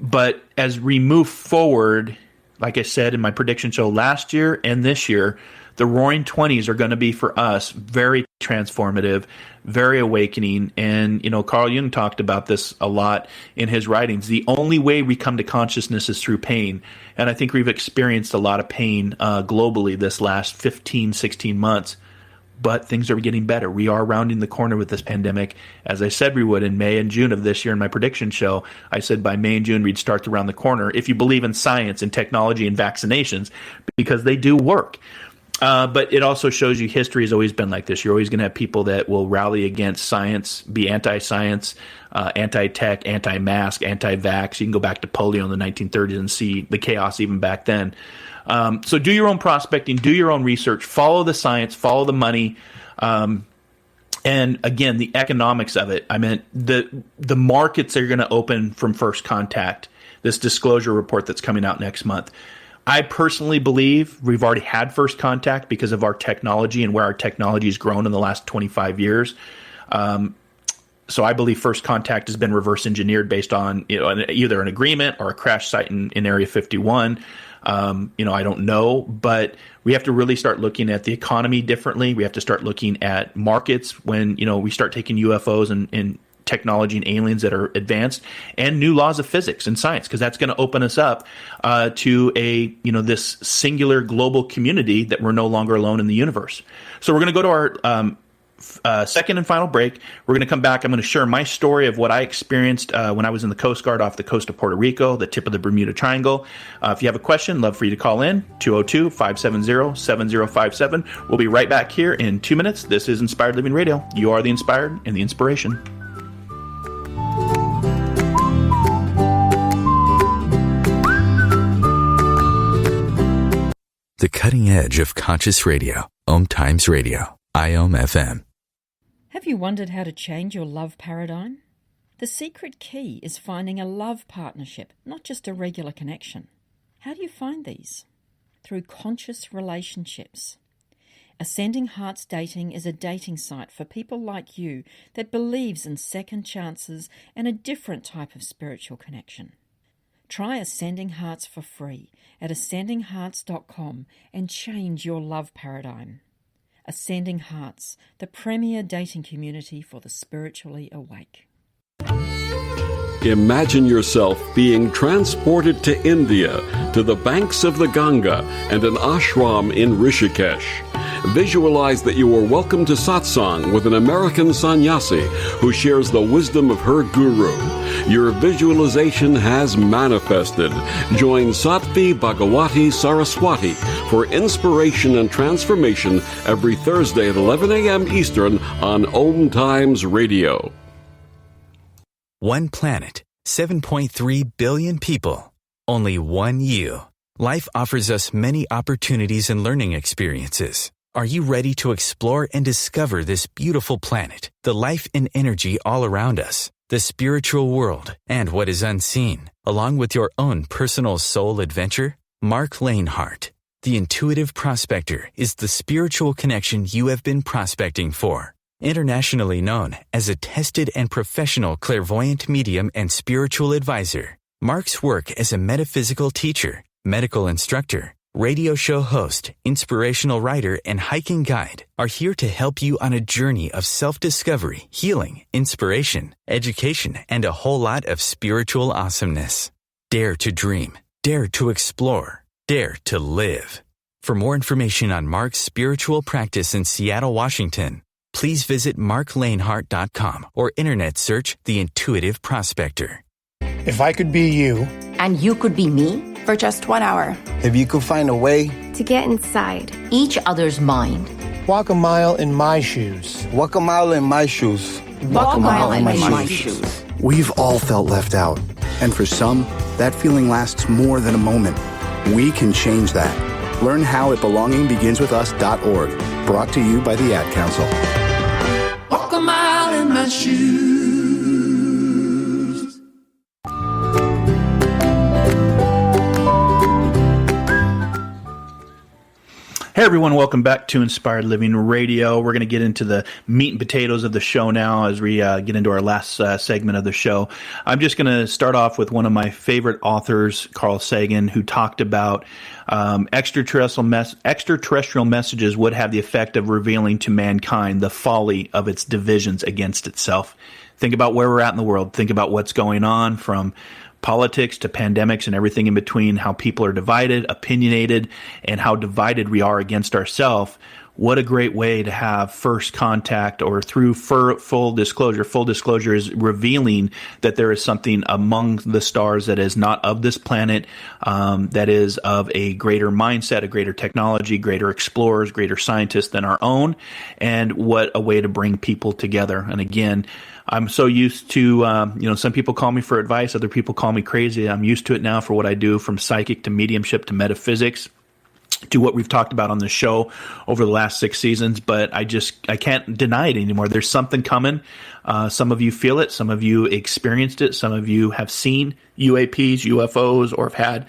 [SPEAKER 2] But as we move forward, like I said in my prediction show last year and this year, the Roaring 20s are going to be for us very transformative, very awakening. And, Carl Jung talked about this a lot in his writings. The only way we come to consciousness is through pain. And I think we've experienced a lot of pain globally this last 15, 16 months. But things are getting better. We are rounding the corner with this pandemic. As I said we would in May and June of this year in my prediction show, I said by May and June we'd start to round the corner if you believe in science and technology and vaccinations, because they do work. But it also shows you history has always been like this. You're always going to have people that will rally against science, be anti-science, anti-tech, anti-mask, anti-vax. You can go back to polio in the 1930s and see the chaos even back then. So do your own prospecting, do your own research, follow the science, follow the money, and again, the economics of it. I mean, the markets are going to open from first contact, this disclosure report that's coming out next month. I personally believe we've already had first contact because of our technology and where our technology has grown in the last 25 years. So I believe first contact has been reverse engineered based on either an agreement or a crash site in Area 51. I don't know, but we have to really start looking at the economy differently. We have to start looking at markets when, we start taking UFOs and technology and aliens that are advanced, and new laws of physics and science, because that's going to open us up to this singular global community that we're no longer alone in the universe. So we're going to go to our second and final break. We're going to come back. I'm going to share my story of what I experienced when I was in the Coast Guard off the coast of Puerto Rico, the tip of the Bermuda Triangle. If you have a question, love for you to call in, 202-570-7057. We'll be right back here in 2 minutes. This is Inspired Living Radio. You are the inspired and the inspiration.
[SPEAKER 3] The cutting edge of conscious radio, OMTimes Radio, IOM FM.
[SPEAKER 7] Have you wondered how to change your love paradigm? The secret key is finding a love partnership, not just a regular connection. How do you find these? Through conscious relationships. Ascending Hearts Dating is a dating site for people like you that believes in second chances and a different type of spiritual connection. Try Ascending Hearts for free at ascendinghearts.com and change your love paradigm. Ascending Hearts, the premier dating community for the spiritually awake.
[SPEAKER 4] Imagine yourself being transported to India, to the banks of the Ganga and an ashram in Rishikesh. Visualize that you are welcome to satsang with an American sannyasi who shares the wisdom of her guru. Your visualization has manifested. Join Sattvi Bhagawati Saraswati for inspiration and transformation every Thursday at 11 a.m. Eastern on OMTimes Radio.
[SPEAKER 3] One planet, 7.3 billion people, only one you. Life offers us many opportunities and learning experiences. Are you ready to explore and discover this beautiful planet, the life and energy all around us, the spiritual world, and what is unseen, along with your own personal soul adventure? Marc Lainhart, the Intuitive Prospector, is the spiritual connection you have been prospecting for. Internationally known as a tested and professional clairvoyant medium and spiritual advisor, Marc's work as a metaphysical teacher, medical instructor, radio show host, inspirational writer, and hiking guide are here to help you on a journey of self-discovery, healing, inspiration, education, and a whole lot of spiritual awesomeness. Dare to dream. Dare to explore. Dare to live. For more information on Mark's spiritual practice in Seattle, Washington, please visit marclainhart.com or internet search The Intuitive Prospector.
[SPEAKER 8] If I could be you.
[SPEAKER 9] And you could be me?
[SPEAKER 10] For just 1 hour.
[SPEAKER 11] If you could find a way
[SPEAKER 12] to get inside
[SPEAKER 9] each other's mind.
[SPEAKER 8] Walk a mile in my shoes.
[SPEAKER 11] Walk a mile in my shoes.
[SPEAKER 9] Walk a mile in my shoes.
[SPEAKER 13] We've all felt left out. And for some, that feeling lasts more than a moment. We can change that. Learn how at belongingbeginswithus.org. Brought to you by the Ad Council.
[SPEAKER 14] Walk a mile in my shoes.
[SPEAKER 2] Hey everyone, welcome back to Inspired Living Radio. We're going to get into the meat and potatoes of the show now as we get into our last segment of the show. I'm just going to start off with one of my favorite authors, Carl Sagan, who talked about extraterrestrial messages would have the effect of revealing to mankind the folly of its divisions against itself. Think about where we're at in the world. Think about what's going on from politics to pandemics and everything in between, how people are divided, opinionated, and how divided we are against ourselves. What a great way to have first contact or through full disclosure. Full disclosure is revealing that there is something among the stars that is not of this planet, that is of a greater mindset, a greater technology, greater explorers, greater scientists than our own, and what a way to bring people together. And again, I'm so used to, some people call me for advice, other people call me crazy. I'm used to it now for what I do, from psychic to mediumship to metaphysics to what we've talked about on the show over the last 6 seasons. But I can't deny it anymore. There's something coming. Some of you feel it. Some of you experienced it. Some of you have seen UAPs, UFOs, or have had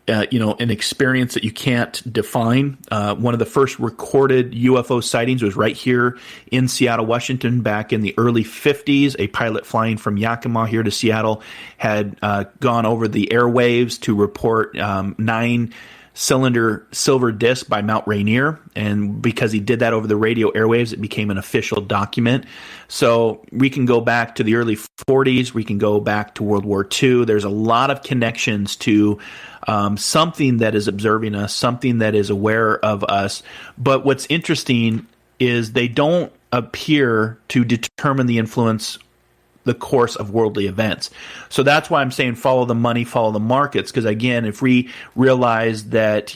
[SPEAKER 2] an experience that you can't define. One of the first recorded UFO sightings was right here in Seattle, Washington, back in the early 50s. A pilot flying from Yakima here to Seattle had gone over the airwaves to report 9-cylinder silver disc by Mount Rainier. And because he did that over the radio airwaves, it became an official document. So we can go back to the early 40s. We can go back to World War II. There's a lot of connections to something that is observing us, something that is aware of us. But what's interesting is they don't appear to determine the course of worldly events. So that's why I'm saying follow the money, follow the markets. Because again, if we realize that,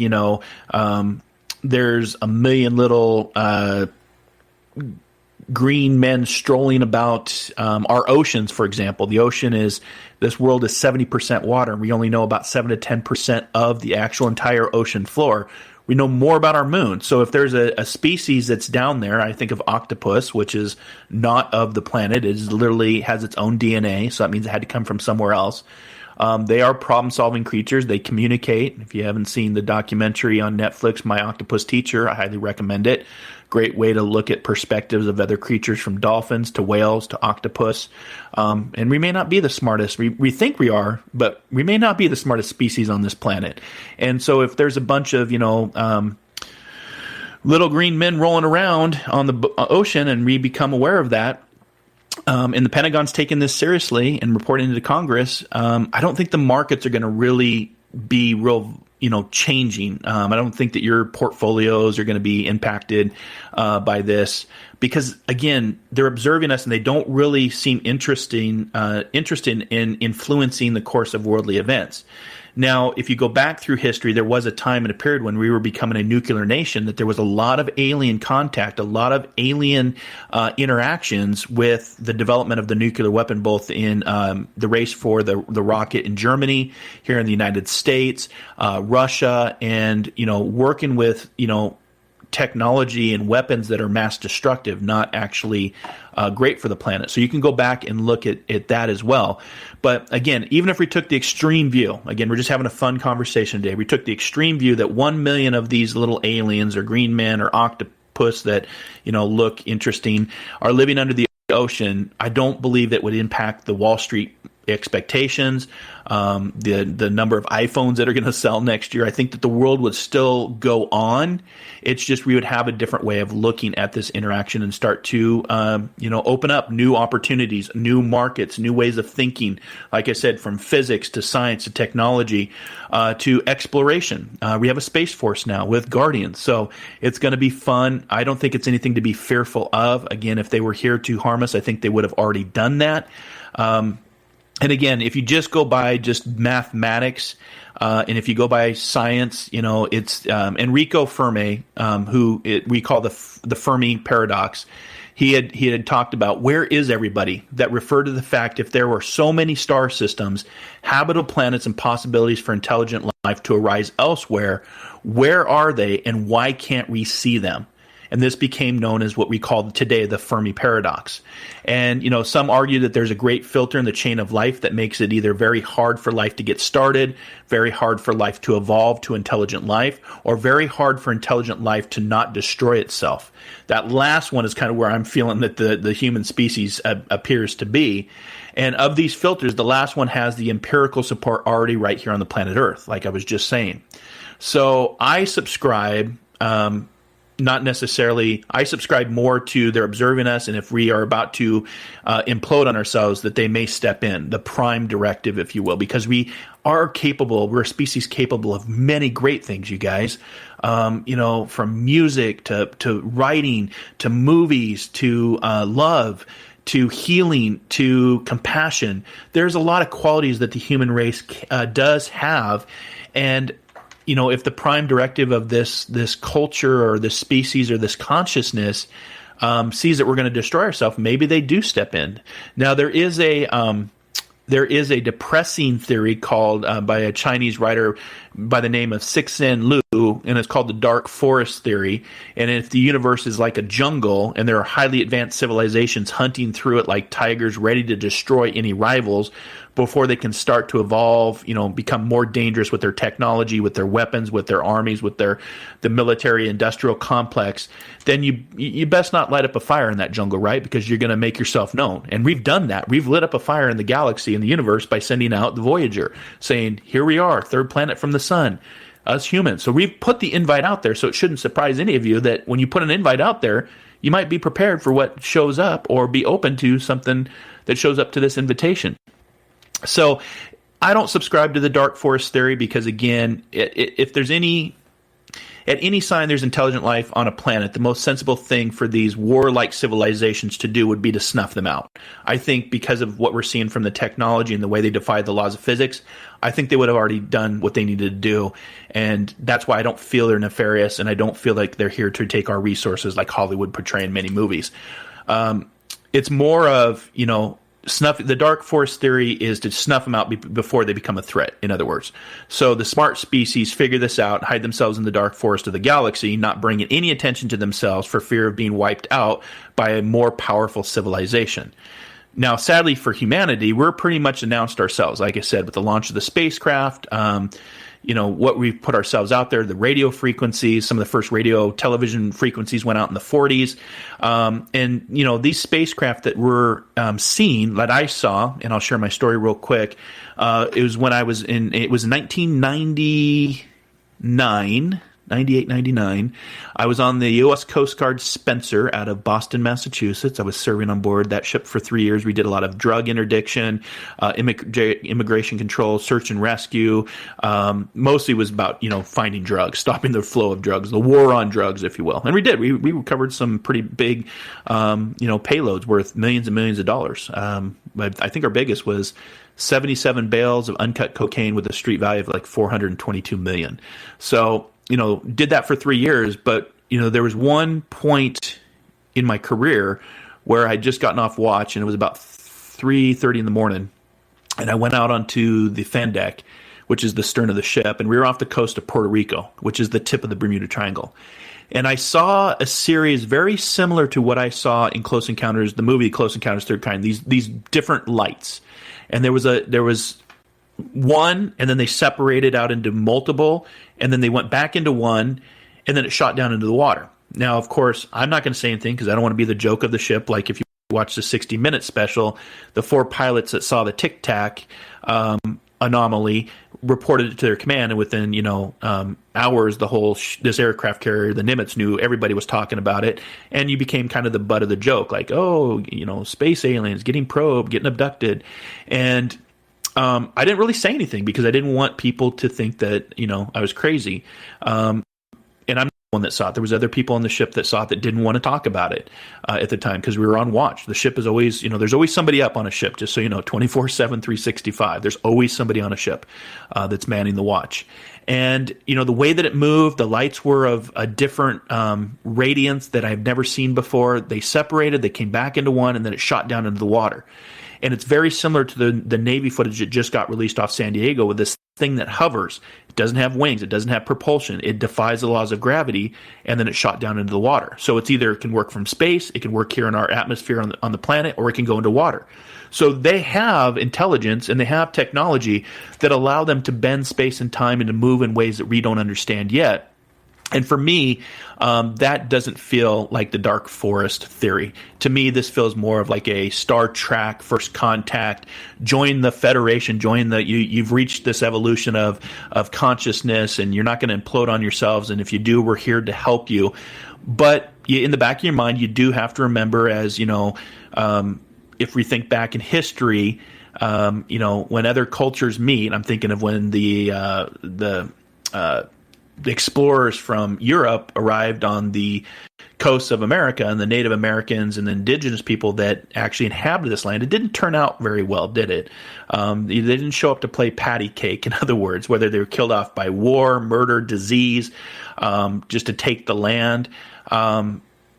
[SPEAKER 2] there's a million little green men strolling about our oceans, for example. This world is 70% water, and we only know about 7 to 10% of the actual entire ocean floor. We know more about our moon. So if there's a species that's down there, I think of octopus, which is not of the planet. It literally has its own DNA, so that means it had to come from somewhere else. They are problem-solving creatures. They communicate. If you haven't seen the documentary on Netflix, My Octopus Teacher, I highly recommend it. Great way to look at perspectives of other creatures, from dolphins to whales to octopus. And we may not be the smartest. We think we are, but we may not be the smartest species on this planet. And so if there's a bunch of, little green men rolling around on the ocean and we become aware of that, and the Pentagon's taking this seriously and reporting to Congress, I don't think the markets are going to really be changing. I don't think that your portfolios are going to be impacted by this, because again, they're observing us and they don't really seem interested in influencing the course of worldly events. Now, if you go back through history, there was a time and a period when we were becoming a nuclear nation that there was a lot of alien contact, a lot of alien interactions with the development of the nuclear weapon, both in the race for the rocket in Germany, here in the United States, Russia, and, working with, technology and weapons that are mass destructive, not actually great for the planet. So you can go back and look at that as well. But again, even if we took the extreme view, again, we're just having a fun conversation today. We took the extreme view that 1 million of these little aliens or green men or octopus that, look interesting are living under the ocean. I don't believe that would impact the Wall Street expectations, the number of iPhones that are going to sell next year. I think that the world would still go on. It's just we would have a different way of looking at this interaction and start to open up new opportunities, new markets, new ways of thinking. Like I said, from physics to science to technology to exploration. We have a Space Force now with Guardians, so it's going to be fun. I don't think it's anything to be fearful of. Again, if they were here to harm us, I think they would have already done that. And again, if you just go by just mathematics, and if you go by science, it's Enrico Fermi, we call the Fermi Paradox. He had talked about where is everybody, that referred to the fact if there were so many star systems, habitable planets, and possibilities for intelligent life to arise elsewhere, where are they and why can't we see them? And this became known as what we call today the Fermi Paradox. And, some argue that there's a great filter in the chain of life that makes it either very hard for life to get started, very hard for life to evolve to intelligent life, or very hard for intelligent life to not destroy itself. That last one is kind of where I'm feeling that the human species appears to be. And of these filters, the last one has the empirical support already right here on the planet Earth, like I was just saying. So I subscribe... I subscribe more to they're observing us, and if we are about to implode on ourselves, that they may step in, the prime directive, if you will, because we are capable, we're a species capable of many great things, you guys, from music to writing, to movies, to love, to healing, to compassion. There's a lot of qualities that the human race does have, and if the prime directive of this culture or this species or this consciousness sees that we're going to destroy ourselves, maybe they do step in. Now, there is a depressing theory called by a Chinese writer by the name of Cixin Liu, and it's called the dark forest theory. And if the universe is like a jungle and there are highly advanced civilizations hunting through it like tigers ready to destroy any rivals before they can start to evolve, become more dangerous with their technology, with their weapons, with their armies, with the military industrial complex, then you best not light up a fire in that jungle, right? Because you're going to make yourself known. And we've done that. We've lit up a fire in the galaxy, in the universe, by sending out the Voyager, saying, here we are, third planet from the sun, us humans. So we've put the invite out there, so it shouldn't surprise any of you that when you put an invite out there, you might be prepared for what shows up or be open to something that shows up to this invitation. So I don't subscribe to the dark forest theory because, again, if there's at any sign there's intelligent life on a planet, the most sensible thing for these warlike civilizations to do would be to snuff them out. I think because of what we're seeing from the technology and the way they defy the laws of physics, I think they would have already done what they needed to do. And that's why I don't feel they're nefarious, and I don't feel like they're here to take our resources like Hollywood portray in many movies. It's more of, the dark forest theory is to snuff them out before they become a threat, in other words. So the smart species figure this out, hide themselves in the dark forest of the galaxy, not bringing any attention to themselves for fear of being wiped out by a more powerful civilization. Now, sadly for humanity, we're pretty much announced ourselves, like I said, with the launch of the spacecraft, what we've put ourselves out there, the radio frequencies, some of the first radio television frequencies went out in the 40s. And these spacecraft that we're seeing, that I saw, and I'll share my story real quick. It was when it was 1999, 98, 99. I was on the U.S. Coast Guard Spencer out of Boston, Massachusetts. I was serving on board that ship for 3 years. We did a lot of drug interdiction, immigration control, search and rescue. Mostly was about, finding drugs, stopping the flow of drugs, the war on drugs, if you will. And we did. We recovered some pretty big, payloads worth millions and millions of dollars. But I think our biggest was 77 bales of uncut cocaine with a street value of like $422 million. So, did that for 3 years, but, there was one point in my career where I'd just gotten off watch, and it was about 3:30 in the morning, and I went out onto the fan deck, which is the stern of the ship, and we were off the coast of Puerto Rico, which is the tip of the Bermuda Triangle. And I saw a series very similar to what I saw in Close Encounters, the movie Close Encounters Third Kind, these different lights. And there was one, and then they separated out into multiple, and then they went back into one, and then it shot down into the water. Now, of course, I'm not going to say anything because I don't want to be the joke of the ship. Like if you watched the 60-minute special, the 4 pilots that saw the Tic Tac anomaly reported it to their command, and within hours, the whole this aircraft carrier, the Nimitz, knew, everybody was talking about it, and you became kind of the butt of the joke, like, oh, space aliens getting probed, getting abducted, and I didn't really say anything because I didn't want people to think that I was crazy, and I'm one that saw it. There was other people on the ship that saw it that didn't want to talk about it at the time because we were on watch. The ship is always, there's always somebody up on a ship, just so you know, 24/7, 365. There's always somebody on a ship that's manning the watch. And, the way that it moved, the lights were of a different radiance that I've never seen before. They separated, they came back into one, and then it shot down into the water. And it's very similar to the Navy footage that just got released off San Diego with this thing that hovers. It doesn't have wings. It doesn't have propulsion. It defies the laws of gravity, and then it shot down into the water. So it can work from space, it can work here in our atmosphere on the planet, or it can go into water. So they have intelligence and they have technology that allow them to bend space and time and to move in ways that we don't understand yet. And for me, that doesn't feel like the Dark Forest theory. To me, this feels more of like a Star Trek First Contact. Join the Federation. You've reached this evolution of consciousness, and you're not going to implode on yourselves. And if you do, we're here to help you. But in the back of your mind, you do have to remember, as if we think back in history, when other cultures meet. I'm thinking of when the explorers from Europe arrived on the coasts of America, and the Native Americans and the indigenous people that actually inhabited this land. It didn't turn out very well, did it? They didn't show up to play patty cake, in other words, whether they were killed off by war, murder, disease, just to take the land.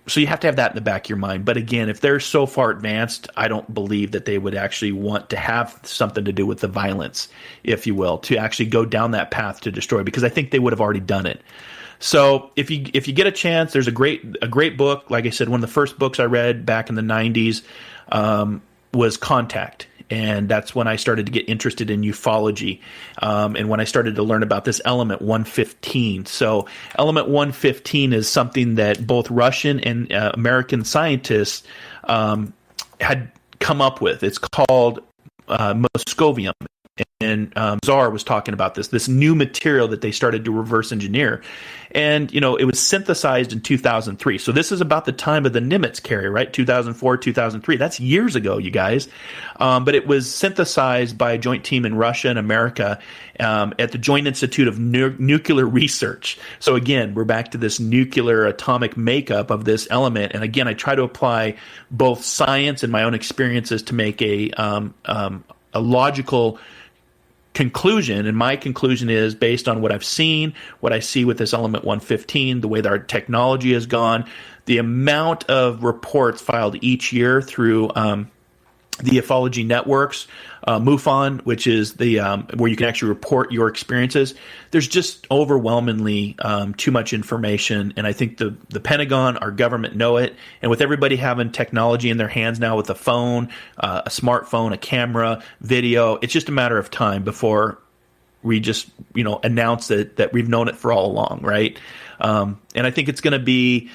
[SPEAKER 2] So you have to have that in the back of your mind. But again, if they're so far advanced, I don't believe that they would actually want to have something to do with the violence, if you will, to actually go down that path to destroy, because I think they would have already done it. So if you get a chance, there's a great book. Like I said, one of the first books I read back in the 90s was Contact. And that's when I started to get interested in ufology, and when I started to learn about this element 115. So element 115 is something that both Russian and American scientists had come up with. It's called moscovium. And Czar was talking about this new material that they started to reverse engineer. And, it was synthesized in 2003. So this is about the time of the Nimitz carrier, right? 2004, 2003. That's years ago, you guys. But it was synthesized by a joint team in Russia and America at the Joint Institute of Nuclear Research. So again, we're back to this nuclear atomic makeup of this element. And again, I try to apply both science and my own experiences to make a logical conclusion, and my conclusion is based on what I've seen, what I see with this element 115, the way that our technology has gone, the amount of reports filed each year through the Ufology networks, MUFON, which is the where you can actually report your experiences. There's just overwhelmingly too much information, and I think the Pentagon, our government, know it. And with everybody having technology in their hands now, with a phone, a smartphone, a camera, video, it's just a matter of time before we just announce that we've known it for all along, right? And I think it's going to be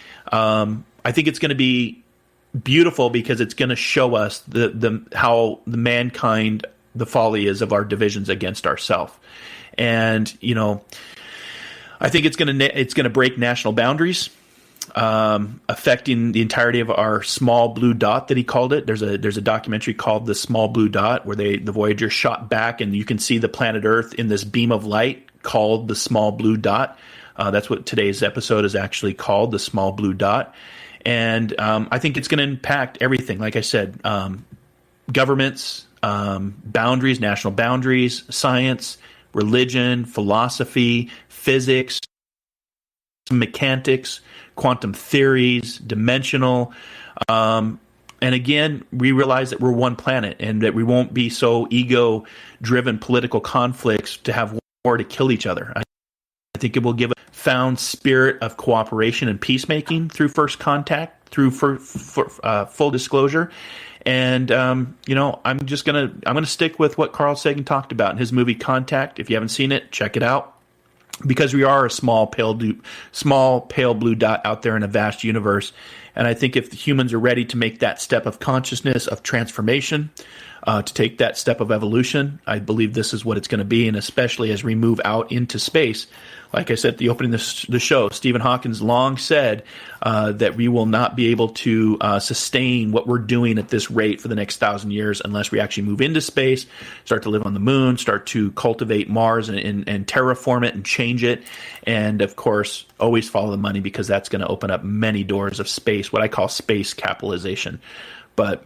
[SPEAKER 2] beautiful, because it's going to show us how the mankind, the folly is of our divisions against ourselves. And I think it's going to break national boundaries, affecting the entirety of our small blue dot that he called it. There's a documentary called The Small Blue Dot, where the Voyager shot back and you can see the planet Earth in this beam of light called the small blue dot. That's what today's episode is actually called, The Small Blue Dot. And I think it's going to impact everything. Like I said, governments, boundaries, national boundaries, science, religion, philosophy, physics, mechanics, quantum theories, dimensional. And again, we realize that we're one planet, and that we won't be so ego-driven political conflicts to have war to kill each other. I think it will give a found spirit of cooperation and peacemaking through first contact, through full disclosure. And I'm gonna stick with what Carl Sagan talked about in his movie Contact. If you haven't seen it, check it out. because we are a small pale blue dot out there in a vast universe. And I think if the humans are ready to make that step of consciousness, of transformation, to take that step of evolution, I believe this is what it's going to be. And especially as we move out into space, like I said at the opening of the show, Stephen Hawking's long said that we will not be able to sustain what we're doing at this rate for the next 1,000 years unless we actually move into space, start to live on the moon, start to cultivate Mars and terraform it and change it. And, of course, always follow the money, because that's going to open up many doors of space, what I call space capitalization. But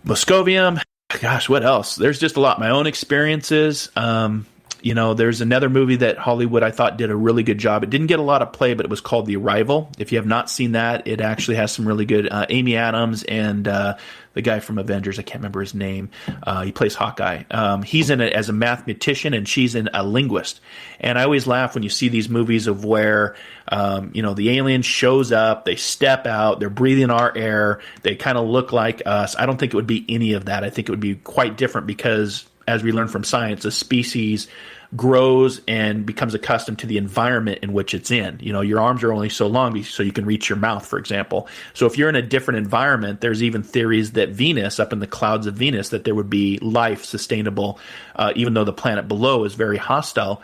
[SPEAKER 2] Moscovium, gosh, what else? There's just a lot. My own experiences. There's another movie that Hollywood I thought did a really good job. It didn't get a lot of play, but it was called The Arrival. If you have not seen that, it actually has some really good Amy Adams and the guy from Avengers. I can't remember his name. He plays Hawkeye. He's in it as a mathematician, and she's in a linguist. And I always laugh when you see these movies of where the alien shows up, they step out, they're breathing our air, they kind of look like us. I don't think it would be any of that. I think it would be quite different, because as we learn from science, a species grows and becomes accustomed to the environment in which it's in. Your arms are only so long so you can reach your mouth, for example. So if you're in a different environment, there's even theories that Venus, up in the clouds of Venus, that there would be life sustainable, even though the planet below is very hostile.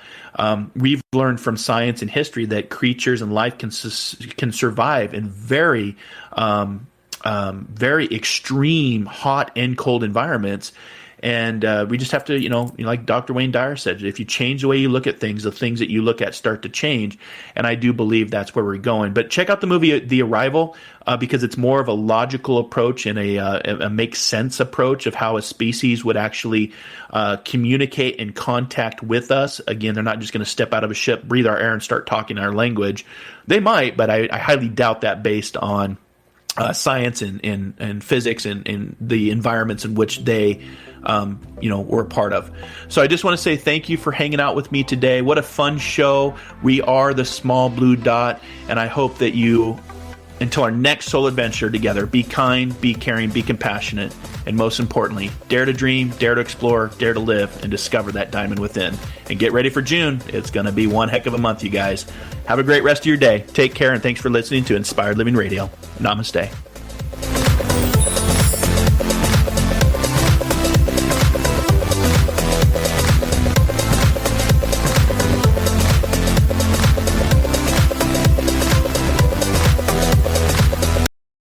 [SPEAKER 2] We've learned from science and history that creatures and life can survive in very extreme hot and cold environments. And we just have to, like Dr. Wayne Dyer said, if you change the way you look at things, the things that you look at start to change. And I do believe that's where we're going. But check out the movie The Arrival, because it's more of a logical approach and a make sense approach of how a species would actually communicate and contact with us. Again, they're not just going to step out of a ship, breathe our air, and start talking our language. They might, but I highly doubt that, based on science and physics and the environments in which they were a part of. So I just want to say thank you for hanging out with me today. What a fun show. We are the Small Blue Dot, and I hope that you, until our next soul adventure together, be kind, be caring, be compassionate, and most importantly, dare to dream, dare to explore, dare to live, and discover that diamond within. And get ready for June. It's going to be one heck of a month, you guys. Have a great rest of your day. Take care, and thanks for listening to Inspired Living Radio. Namaste.